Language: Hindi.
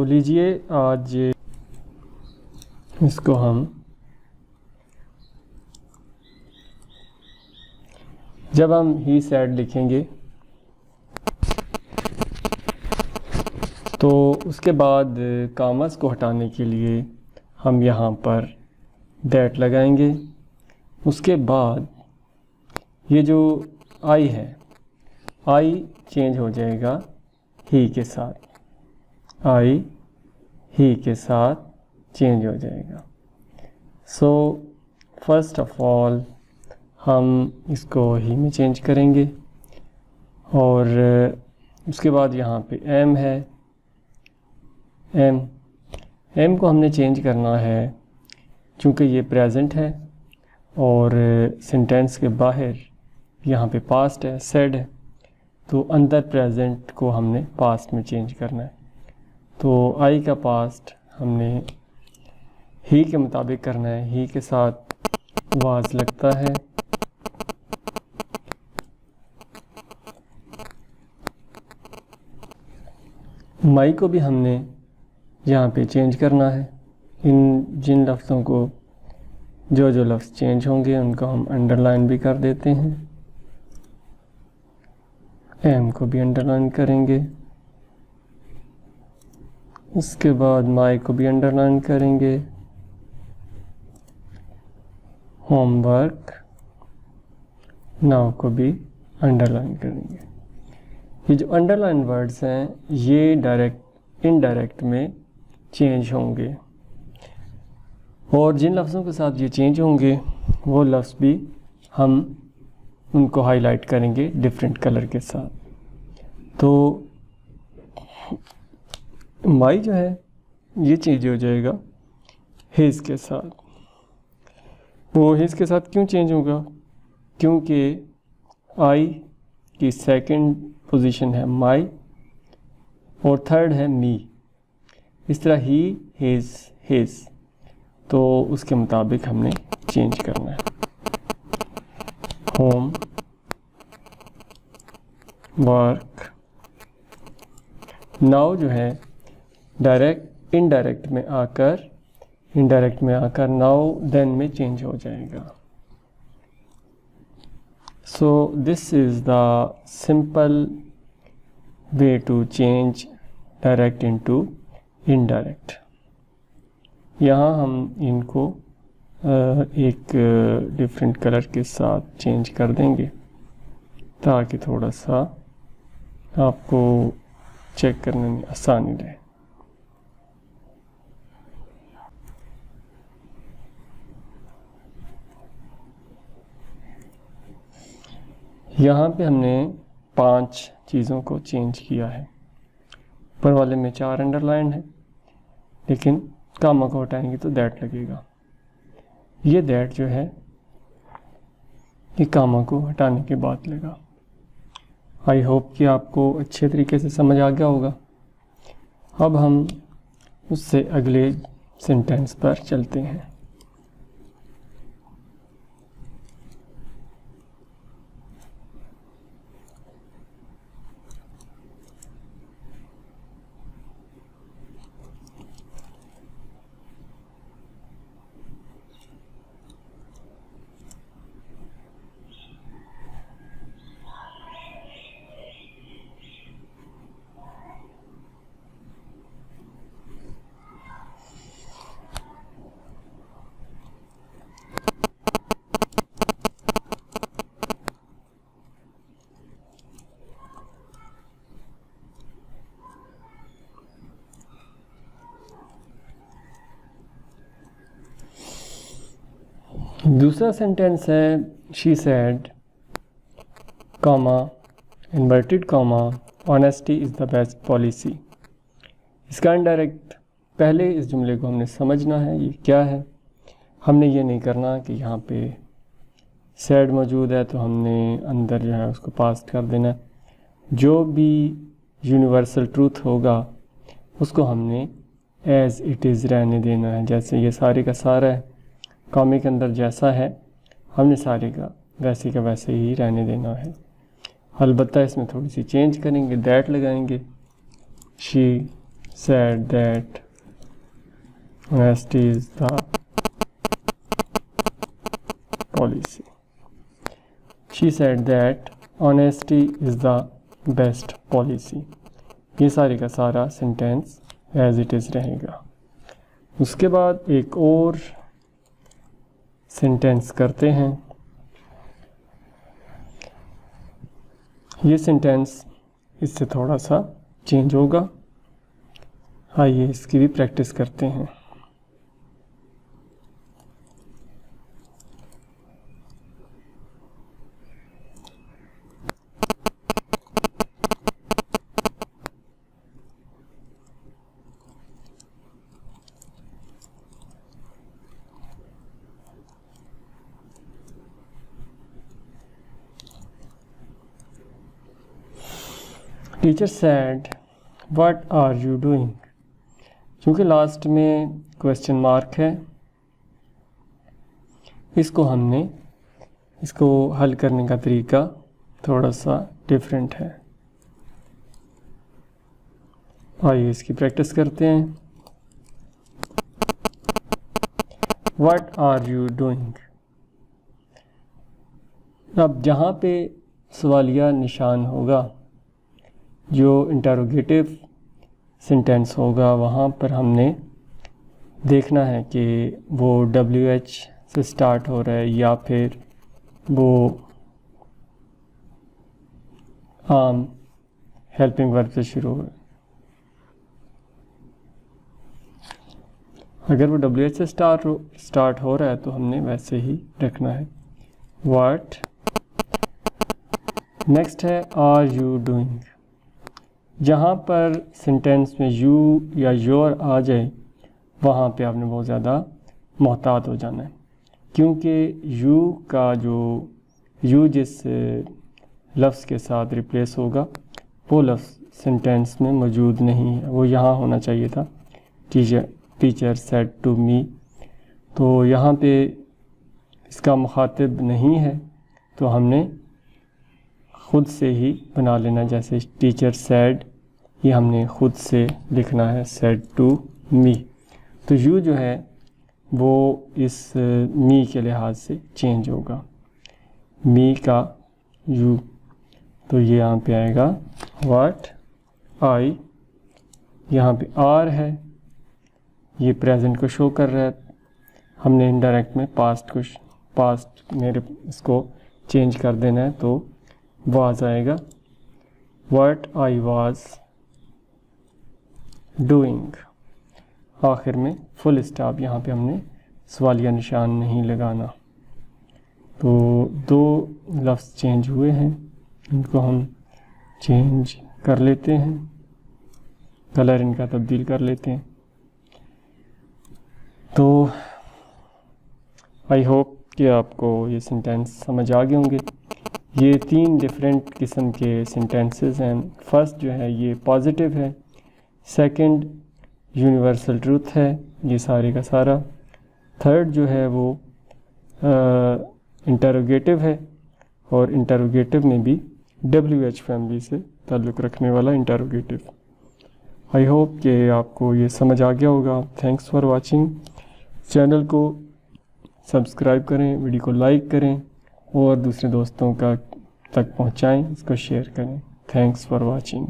लीजिए आज इसको हम जब हम ही सैड लिखेंगे तो उसके बाद कामस को हटाने के लिए हम यहाँ पर दैट लगाएंगे। उसके बाद ये जो आई है, आई चेंज हो जाएगा ही के साथ, आई ही के साथ चेंज हो जाएगा। सो फर्स्ट ऑफ ऑल हम इसको ही में चेंज करेंगे और उसके बाद यहाँ पे एम है, एम को हमने चेंज करना है क्योंकि ये प्रेजेंट है और सेंटेंस के बाहर यहाँ पे पास्ट है, सेड है, तो अंदर प्रेजेंट को हमने पास्ट में चेंज करना है। तो आई का पास्ट हमने ही के मुताबिक करना है, ही के साथ वाज लगता है, माई को भी हमने यहाँ पे चेंज करना है। इन जिन लफ्ज़ों को जो लफ्ज़ चेंज होंगे उनको हम अंडरलाइन भी कर देते हैं। एम को भी अंडरलाइन करेंगे, उसके बाद माई को भी अंडरलाइन करेंगे, होमवर्क नाउ को भी अंडरलाइन करेंगे। ये जो अंडरलाइन वर्ड्स हैं ये डायरेक्ट इनडायरेक्ट में चेंज होंगे और जिन लफ्ज़ों के साथ ये चेंज होंगे वो लफ्ज़ भी हम उनको हाईलाइट करेंगे डिफरेंट कलर के साथ। तो माई जो है ये चेंज हो जाएगा हिज के साथ। वो हिज के साथ क्यों चेंज होगा? क्योंकि आई की सेकंड पोजीशन है माई और थर्ड है मी। इस तरह ही, हिज, तो उसके मुताबिक हमने चेंज करना है। होम वर्क नाउ जो है डायरेक्ट इनडायरेक्ट में आकर नाउ देन में चेंज हो जाएगा। So this is the simple way to change direct into indirect. यहाँ हम इनको एक डिफरेंट कलर के साथ चेंज कर देंगे ताकि थोड़ा सा आपको चेक करने में आसानी रहे। यहाँ पे हमने 5 चीज़ों को चेंज किया है। ऊपर वाले में 4 अंडरलाइन है, लेकिन कामा को हटाएंगे तो दैट लगेगा। ये दैट जो है ये कामा को हटाने के बाद लगा। आई होप कि आपको अच्छे तरीके से समझ आ गया होगा। अब हम उससे अगले सेंटेंस पर चलते हैं। दूसरा सेंटेंस है she said, comma, inverted comma, honesty is the best policy. इसका इनडायरेक्ट पहले इस जुमले को हमने समझना है ये क्या है। हमने ये नहीं करना कि यहाँ पे सेड मौजूद है तो हमने अंदर जो है उसको पास कर देना। जो भी यूनिवर्सल ट्रूथ होगा उसको हमने एज़ इट इज़ रहने देना है। जैसे ये सारे का सारा है, कॉमे के अंदर जैसा है हमने सारे का वैसे ही रहने देना है। अलबत्ता इसमें थोड़ी सी चेंज करेंगे, दैट लगाएंगे, she said that honesty is the policy. She said that honesty is the best policy. ये सारे का सारा सेंटेंस एज इट इज़ रहेगा। उसके बाद एक और सेंटेंस करते हैं। ये सेंटेंस इससे थोड़ा सा चेंज होगा। आइए इसकी भी प्रैक्टिस करते हैं। Teacher said what are you doing. क्योंकि लास्ट में क्वेश्चन मार्क है, इसको हल करने का तरीका थोड़ा सा डिफरेंट है। आइए इसकी प्रैक्टिस करते हैं। What are you doing. अब जहाँ पे सवालिया निशान होगा, जो इंटरोगेटिव सेंटेंस होगा, वहाँ पर हमने देखना है कि वो WH से स्टार्ट हो रहा है या फिर वो आम हेल्पिंग वर्ब से शुरू हो रहा है। अगर वो WH से स्टार्ट हो रहा है तो हमने वैसे ही रखना है। व्हाट। नेक्स्ट है आर यू डूइंग। जहाँ पर सेंटेंस में यू या योर आ जाए वहाँ पे आपने बहुत ज़्यादा मोहतात हो जाना है, क्योंकि यू का जो यू जिस लफ्ज़ के साथ रिप्लेस होगा वो लफ्ज़ सेंटेंस में मौजूद नहीं है। वो यहाँ होना चाहिए था, टीचर सेड टू मी। तो यहाँ पे इसका मुखातिब नहीं है तो हमने ख़ुद से ही बना लेना। जैसे टीचर सैड, ये हमने ख़ुद से लिखना है सैड टू मी। तो यू जो है वो इस मी के लिहाज से चेंज होगा, मी का यू। तो ये यहाँ पे आएगा व्हाट आई। यहाँ पे आर है, ये प्रेजेंट को शो कर रहा है। हमने इनडायरेक्ट में पास्ट मेरे इसको चेंज कर देना है, तो वाज आएगा। What I was doing. आखिर में फुल स्टॉप, यहाँ पे हमने सवालिया निशान नहीं लगाना। तो दो लफ्ज़ चेंज हुए हैं, इनको हम चेंज कर लेते हैं, कलर इनका तब्दील कर लेते हैं। तो आई होप कि आपको ये सेंटेंस समझ आ गए होंगे। ये 3 डिफरेंट किस्म के सेंटेंसेस हैं। फर्स्ट जो है ये पॉजिटिव है, सेकंड यूनिवर्सल ट्रूथ है, ये सारे का सारा। थर्ड जो है वो इंटरोगेटिव है, और इंटरोगेटिव में भी WH फैमिली से ताल्लुक़ रखने वाला इंटरोगेटिव। आई होप कि आपको ये समझ आ गया होगा। Thanks for watching. चैनल को सब्सक्राइब करें, वीडियो को लाइक करें और दूसरे दोस्तों तक पहुंचाएं, इसको शेयर करें। Thanks for watching.